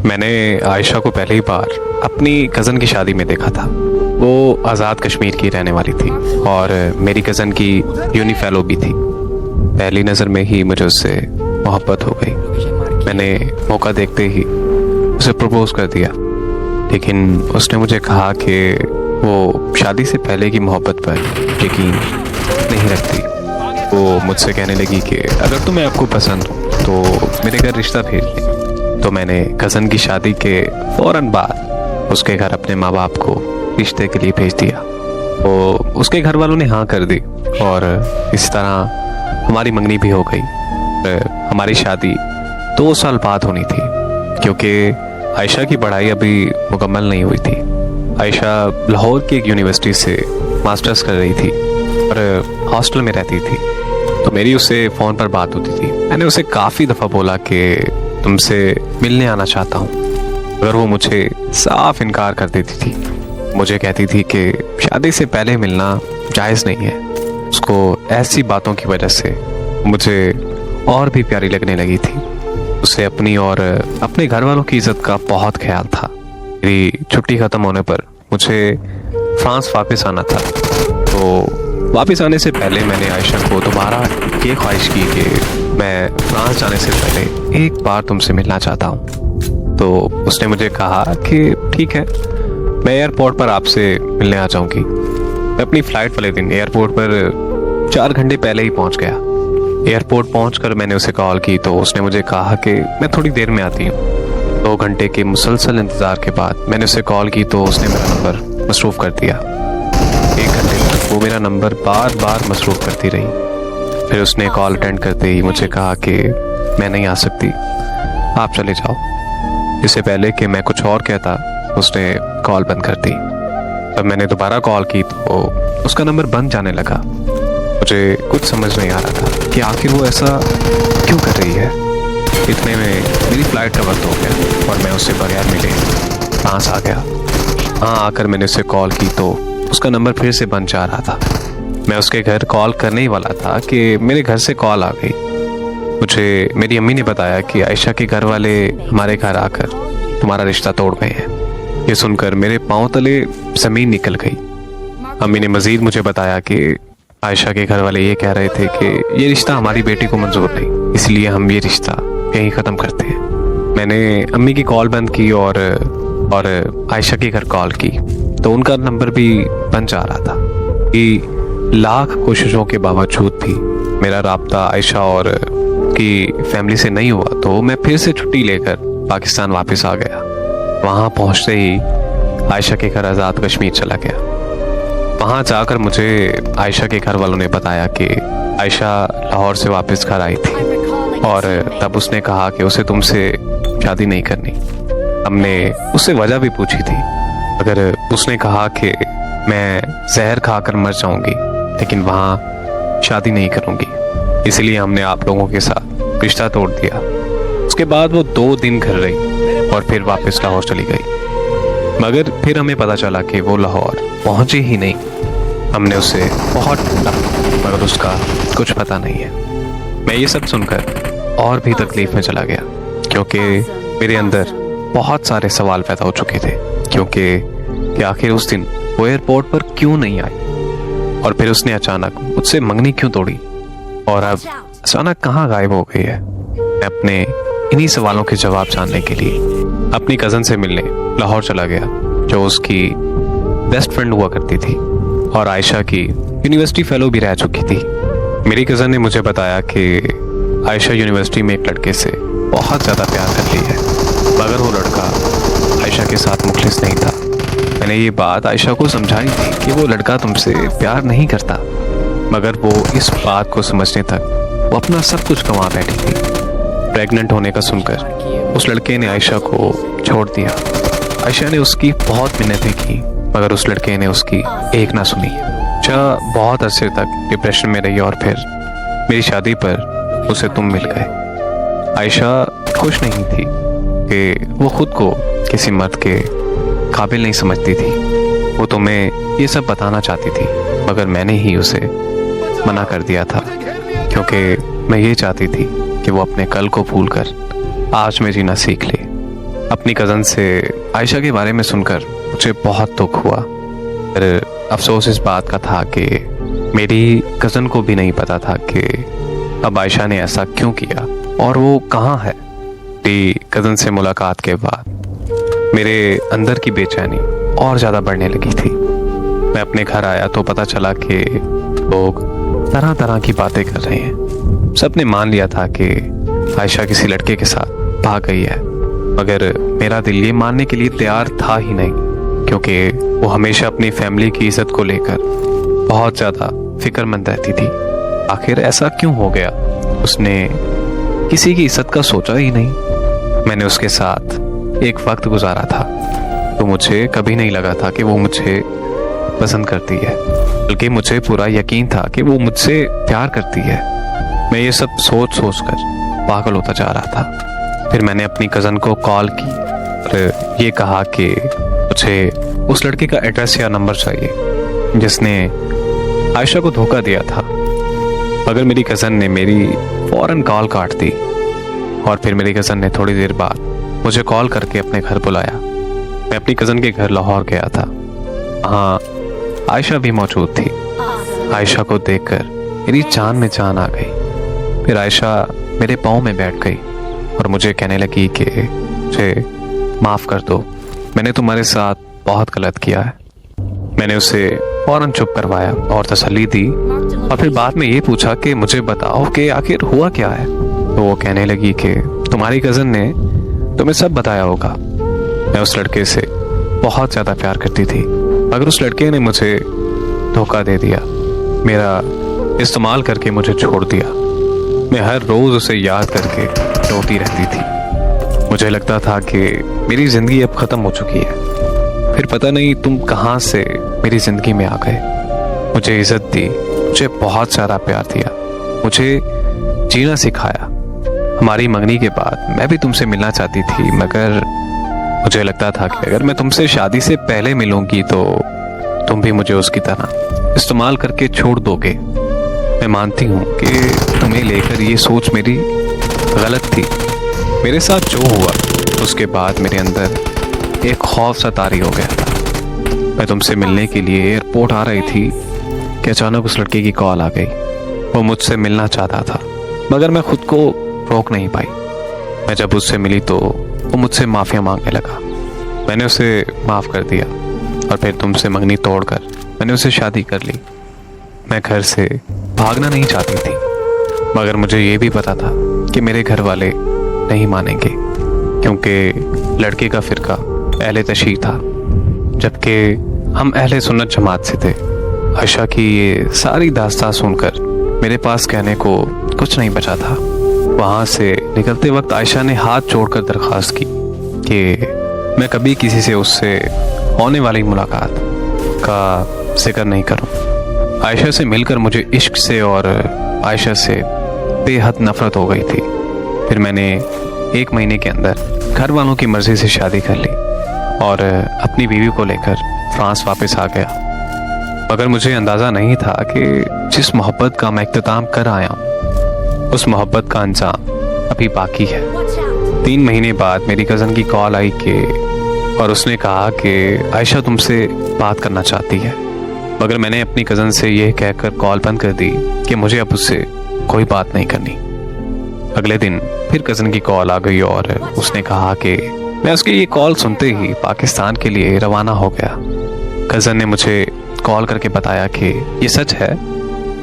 मैंने आयशा को पहली बार अपनी कज़न की शादी में देखा था। वो आज़ाद कश्मीर की रहने वाली थी और मेरी कज़न की यूनी फेलो भी थी। पहली नज़र में ही मुझे उससे मोहब्बत हो गई। मैंने मौका देखते ही उसे प्रपोज़ कर दिया, लेकिन उसने मुझे कहा कि वो शादी से पहले की मोहब्बत पर यकीन नहीं रखती। वो मुझसे कहने लगी कि अगर तुम्हें आपको पसंद हो तो मेरे घर रिश्ता भेज दें। तो मैंने कज़न की शादी के फ़ौरन बाद उसके घर अपने माँ बाप को रिश्ते के लिए भेज दिया। तो उसके घर वालों ने हाँ कर दी और इस तरह हमारी मंगनी भी हो गई। हमारी शादी 2 साल बाद होनी थी, क्योंकि आयशा की पढ़ाई अभी मुकम्मल नहीं हुई थी। आयशा लाहौर की एक यूनिवर्सिटी से मास्टर्स कर रही थी और हॉस्टल में रहती थी। तो मेरी उससे फ़ोन पर बात होती थी। मैंने उसे काफ़ी दफ़ा बोला कि तुमसे मिलने आना चाहता हूँ, मगर वो मुझे साफ इनकार कर देती थी। मुझे कहती थी कि शादी से पहले मिलना जायज़ नहीं है। उसको ऐसी बातों की वजह से मुझे और भी प्यारी लगने लगी थी। उसे अपनी और अपने घर वालों की इज्जत का बहुत ख्याल था। मेरी छुट्टी ख़त्म होने पर मुझे फ्रांस वापस आना था। तो वापस आने से पहले मैंने आयशा को दोबारा ये ख्वाहिश की कि मैं फ्रांस जाने से पहले एक बार तुमसे मिलना चाहता हूँ। तो उसने मुझे कहा कि ठीक है, मैं एयरपोर्ट पर आपसे मिलने आ जाऊँगी। मैं अपनी फ़्लाइट वाले दिन एयरपोर्ट पर 4 घंटे पहले ही पहुँच गया। एयरपोर्ट पहुँचकर मैंने उसे कॉल की तो उसने मुझे कहा कि मैं थोड़ी देर में आती हूँ। 2 घंटे के मुसलसल इंतज़ार के बाद मैंने उसे कॉल की तो उसने मेरा नंबर मसरूफ़ कर दिया। 1 घंटे तक वो मेरा नंबर बार बार मसरूफ़ करती रही। फिर उसने कॉल अटेंड करते ही मुझे कहा कि मैं नहीं आ सकती, आप चले जाओ। इससे पहले कि मैं कुछ और कहता उसने कॉल बंद कर दी। तब मैंने दोबारा कॉल की तो उसका नंबर बंद जाने लगा। मुझे कुछ समझ नहीं आ रहा था कि आखिर वो ऐसा क्यों कर रही है। इतने में मेरी फ़्लाइट का वक्त हो गया और मैं उससे बगैर मिले फ्रांस आ गया। हाँ, आकर मैंने उसे कॉल की तो उसका नंबर फिर से बंद जा रहा था। मैं उसके घर कॉल करने ही वाला था कि मेरे घर से कॉल आ गई। मुझे मेरी अम्मी ने बताया कि आयशा के घर वाले हमारे घर आकर तुम्हारा रिश्ता तोड़ गए हैं। ये सुनकर मेरे पांव तले ज़मीन निकल गई। अम्मी ने मज़ीद मुझे बताया कि आयशा के घर वाले ये कह रहे थे कि ये रिश्ता हमारी बेटी को मंजूर नहीं, इसलिए हम ये रिश्ता यहीं ख़त्म करते हैं। मैंने अम्मी की कॉल बंद की और आयशा के घर कॉल की तो उनका नंबर भी बंद जा रहा था। कि लाख कोशिशों के बावजूद भी मेरा राब्ता आयशा और की फैमिली से नहीं हुआ तो मैं फिर से छुट्टी लेकर पाकिस्तान वापस आ गया। वहाँ पहुँचते ही आयशा के घर आज़ाद कश्मीर चला गया। वहाँ जाकर मुझे आयशा के घर वालों ने बताया कि आयशा लाहौर से वापस घर आई थी और तब उसने कहा कि उसे तुमसे शादी नहीं करनी। हमने उससे वजह भी पूछी थी, मगर उसने कहा कि मैं जहर खाकर मर जाऊंगी लेकिन वहाँ शादी नहीं करूंगी, इसलिए हमने आप लोगों के साथ रिश्ता तोड़ दिया। उसके बाद वो 2 दिन घर रही और फिर वापस लाहौर चली गई। मगर फिर हमें पता चला कि वो लाहौर पहुंची ही नहीं। हमने उसे बहुत ढूंढा मगर उसका कुछ पता नहीं है। मैं ये सब सुनकर और भी तकलीफ में चला गया, क्योंकि मेरे अंदर बहुत सारे सवाल पैदा हो चुके थे। क्योंकि आखिर उस दिन वो एयरपोर्ट पर क्यों नहीं आई और फिर उसने अचानक मुझसे मंगनी क्यों तोड़ी और अब अचानक कहाँ गायब हो गई है। मैं अपने इन्हीं सवालों के जवाब जानने के लिए अपनी कज़न से मिलने लाहौर चला गया, जो उसकी बेस्ट फ्रेंड हुआ करती थी और आयशा की यूनिवर्सिटी फेलो भी रह चुकी थी। मेरी कज़न ने मुझे बताया कि आयशा यूनिवर्सिटी में एक लड़के से बहुत ज़्यादा प्यार करती है, मगर वो लड़का आयशा के साथ मुखलिस नहीं था। मैंने ये बात आयशा को समझाई थी कि वो लड़का तुमसे प्यार नहीं करता, मगर वो इस बात को समझने तक वो अपना सब कुछ गंवा बैठी थी। प्रेग्नेंट होने का सुनकर उस लड़के ने आयशा को छोड़ दिया। आयशा ने उसकी बहुत मिन्नतें की, मगर उस लड़के ने उसकी एक ना सुनी। आयशा बहुत अरसे तक डिप्रेशन में रही और फिर मेरी शादी पर उसे तुम मिल गए। आयशा खुश नहीं थी कि वो खुद को किसी मर्द के काबिल नहीं समझती थी। वो तुम्हें ये सब बताना चाहती थी, मगर मैंने ही उसे मना कर दिया था, क्योंकि मैं ये चाहती थी कि वो अपने कल को भूलकर आज में जीना सीख ले। अपनी कज़न से आयशा के बारे में सुनकर मुझे बहुत दुख हुआ। पर अफसोस इस बात का था कि मेरी कज़न को भी नहीं पता था कि अब आयशा ने ऐसा क्यों किया और वो कहाँ है। मेरी कज़न से मुलाकात के बाद मेरे अंदर की बेचैनी और ज़्यादा बढ़ने लगी थी। मैं अपने घर आया तो पता चला कि लोग तरह तरह की बातें कर रहे हैं। सबने मान लिया था कि आयशा किसी लड़के के साथ भाग गई है, मगर मेरा दिल ये मानने के लिए तैयार था ही नहीं, क्योंकि वो हमेशा अपनी फैमिली की इज्जत को लेकर बहुत ज़्यादा फिक्रमंद रहती थी। आखिर ऐसा क्यों हो गया? उसने किसी की इज्जत का सोचा ही नहीं। मैंने उसके साथ एक वक्त गुजारा था तो मुझे कभी नहीं लगा था कि वो मुझे पसंद करती है, बल्कि मुझे पूरा यकीन था कि वो मुझसे प्यार करती है। मैं ये सब सोच सोच कर पागल होता जा रहा था। फिर मैंने अपनी कज़न को कॉल की और ये कहा कि मुझे उस लड़के का एड्रेस या नंबर चाहिए जिसने आयशा को धोखा दिया था। मगर मेरी कज़न ने मेरी फ़ौरन कॉल काट दी और फिर मेरी कज़न ने थोड़ी देर बाद मुझे कॉल करके अपने घर बुलाया। मैं अपनी कज़न के घर लाहौर गया था। हाँ, आयशा भी मौजूद थी। आयशा को देखकर मेरी जान में जान आ गई। फिर आयशा मेरे पाँव में बैठ गई और मुझे कहने लगी कि मुझे माफ़ कर दो, मैंने तुम्हारे साथ बहुत गलत किया है। मैंने उसे फ़ौरन चुप करवाया और तसल्ली दी और फिर बाद में ये पूछा कि मुझे बताओ कि आखिर हुआ क्या है। तो वो कहने लगी कि तुम्हारी कज़न ने तुम्हें सब बताया होगा। मैं उस लड़के से बहुत ज़्यादा प्यार करती थी, मगर उस लड़के ने मुझे धोखा दे दिया, मेरा इस्तेमाल करके मुझे छोड़ दिया। मैं हर रोज़ उसे याद करके रोती रहती थी। मुझे लगता था कि मेरी ज़िंदगी अब ख़त्म हो चुकी है। फिर पता नहीं तुम कहाँ से मेरी ज़िंदगी में आ गए। मुझे इज़्ज़त दी, मुझे बहुत सारा प्यार दिया, मुझे जीना सिखाया। हमारी मंगनी के बाद मैं भी तुमसे मिलना चाहती थी, मगर मुझे लगता था कि अगर मैं तुमसे शादी से पहले मिलूंगी तो तुम भी मुझे उसकी तरह इस्तेमाल करके छोड़ दोगे। मैं मानती हूँ कि तुम्हें लेकर ये सोच मेरी गलत थी। मेरे साथ जो हुआ उसके बाद मेरे अंदर एक खौफ सा तारी हो गया था। मैं तुमसे मिलने के लिए एयरपोर्ट आ रही थी कि अचानक उस लड़के की कॉल आ गई। वो मुझसे मिलना चाहता था, मगर मैं खुद को रोक नहीं पाई। मैं जब उससे मिली तो वो मुझसे माफ़िया मांगने लगा। मैंने उसे माफ़ कर दिया और फिर तुमसे मंगनी तोड़कर मैंने उसे शादी कर ली। मैं घर से भागना नहीं चाहती थी, मगर मुझे ये भी पता था कि मेरे घर वाले नहीं मानेंगे, क्योंकि लड़के का फ़िरका अहले तशय्युअ था, जबकि हम अहले सुन्नत जमात से थे। आयशा की ये सारी दास्तां सुनकर मेरे पास कहने को कुछ नहीं बचा था। वहाँ से निकलते वक्त आयशा ने हाथ जोड़कर दरख्वास्त की कि मैं कभी किसी से उससे होने वाली मुलाकात का जिक्र नहीं करूं। आयशा से मिलकर मुझे इश्क से और आयशा से बेहद नफरत हो गई थी। फिर मैंने 1 महीने के अंदर घर वालों की मर्ज़ी से शादी कर ली और अपनी बीवी को लेकर फ्रांस वापस आ गया। मगर मुझे अंदाज़ा नहीं था कि जिस मोहब्बत का मैं इख्तिताम कर आया हूँ उस मोहब्बत का अंजाम अभी बाकी है। 3 महीने बाद मेरी कज़न की कॉल आई और उसने कहा कि आयशा तुमसे बात करना चाहती है, मगर मैंने अपनी कज़न से यह कहकर कॉल बंद कर दी कि मुझे अब उससे कोई बात नहीं करनी। अगले दिन फिर कज़न की कॉल आ गई और उसने कहा कि मैं उसकी ये कॉल सुनते ही पाकिस्तान के लिए रवाना हो गया। कज़न ने मुझे कॉल करके बताया कि ये सच है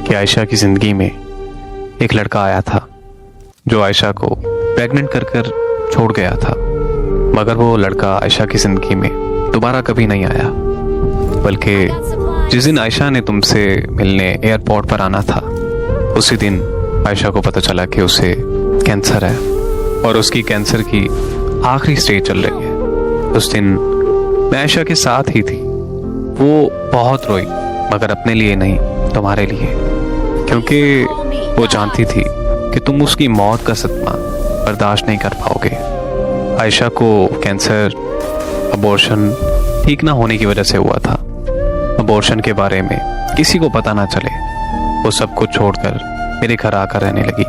कि आयशा की ज़िंदगी में एक लड़का आया था जो आयशा को प्रेग्नेंट कर छोड़ गया था, मगर वो लड़का आयशा की ज़िंदगी में दोबारा कभी नहीं आया, बल्कि जिस दिन आयशा ने तुमसे मिलने एयरपोर्ट पर आना था उसी दिन आयशा को पता चला कि उसे कैंसर है और उसकी कैंसर की आखिरी स्टेज चल रही है। उस दिन मैं आयशा के साथ ही थी। वो बहुत रोई, मगर अपने लिए नहीं, तुम्हारे लिए, क्योंकि वो जानती थी कि तुम उसकी मौत का सदमा बर्दाश्त नहीं कर पाओगे। आयशा को कैंसर अबॉर्शन ठीक ना होने की वजह से हुआ था। अबॉर्शन के बारे में किसी को पता ना चले, वो सब कुछ छोड़कर मेरे घर आकर रहने लगी।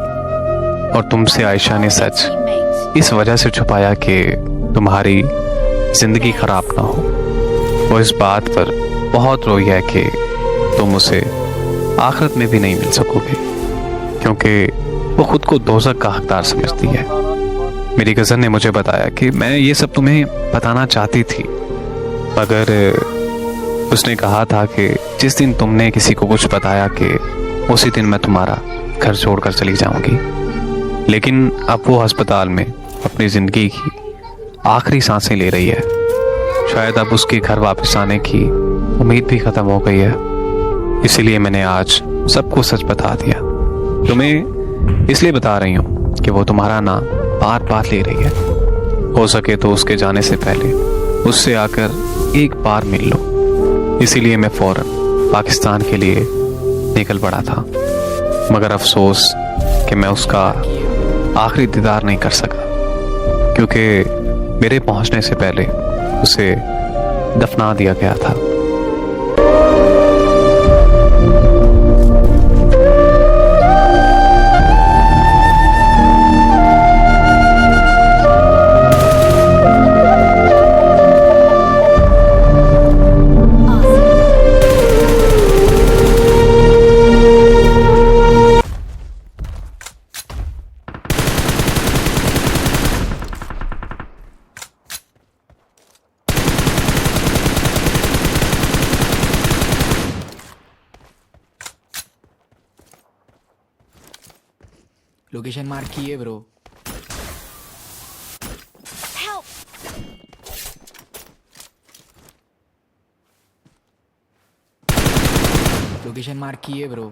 और तुमसे आयशा ने सच इस वजह से छुपाया कि तुम्हारी ज़िंदगी ख़राब ना हो। वो इस बात पर बहुत रोई है कि तुम उसे आखिरत में भी नहीं मिल सकोगे, क्योंकि वो खुद को दोज़ख का हकदार समझती है। मेरी कज़न ने मुझे बताया कि मैं ये सब तुम्हें बताना चाहती थी, मगर उसने कहा था कि जिस दिन तुमने किसी को कुछ बताया कि उसी दिन मैं तुम्हारा घर छोड़कर चली जाऊंगी। लेकिन अब वो अस्पताल में अपनी ज़िंदगी की आखिरी सांसें ले रही है। शायद अब उसके घर वापस आने की उम्मीद भी ख़त्म हो गई है। इसीलिए मैंने आज सबको सच बता दिया। तुम्हें इसलिए बता रही हूँ कि वो तुम्हारा नाम बार बार ले रही है। हो सके तो उसके जाने से पहले उससे आकर एक बार मिल लो। इसीलिए मैं फ़ौरन पाकिस्तान के लिए निकल पड़ा था, मगर अफसोस कि मैं उसका आखिरी दीदार नहीं कर सका, क्योंकि मेरे पहुंचने से पहले उसे दफना दिया गया था। लोकेशन मार्क की है ब्रो। लोकेशन मार्क की है ब्रो।